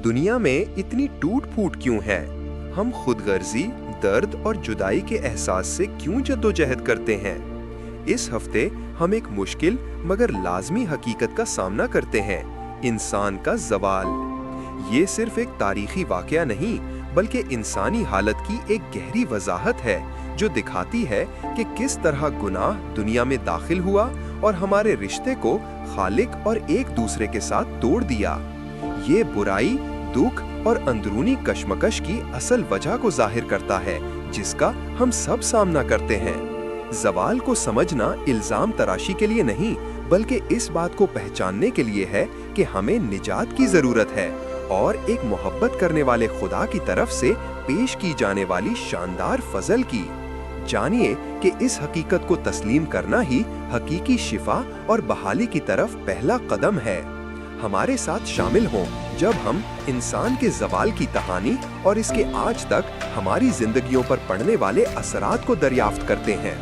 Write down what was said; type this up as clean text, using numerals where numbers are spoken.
दुनिया में इतनी टूट फूट क्यों है? हम खुदगर्जी, दर्द और जुदाई के एहसास से क्यों जद्दोजहद करते हैं? इस हफ्ते हम एक मुश्किल मगर लाजमी हकीकत का सामना करते हैं, इंसान का ज़वाल। ये सिर्फ एक तारीखी वाक़या नहीं, बल्कि इंसानी हालत की एक गहरी वजाहत है जो दिखाती है कि किस तरह गुनाह दुनिया में दाखिल हुआ और हमारे रिश्ते को खालिक और एक दूसरे के साथ तोड़ दिया। ये बुराई, दुख और अंदरूनी कश्मकश की असल वजह को जाहिर करता है जिसका हम सब सामना करते हैं। ज़वाल को समझना इल्ज़ाम तराशी के लिए नहीं, बल्कि इस बात को पहचानने के लिए है कि हमें निजात की ज़रूरत है और एक मोहब्बत करने वाले खुदा की तरफ से पेश की जाने वाली शानदार फजल की। जानिए कि इस हकीकत को तस्लीम करना ही हकीकी शिफा और बहाली की तरफ पहला कदम है। हमारे साथ शामिल हों जब हम इंसान के ज़वाल की कहानी और इसके आज तक हमारी जिंदगियों पर पड़ने वाले असरात को दरियाफ्त करते हैं।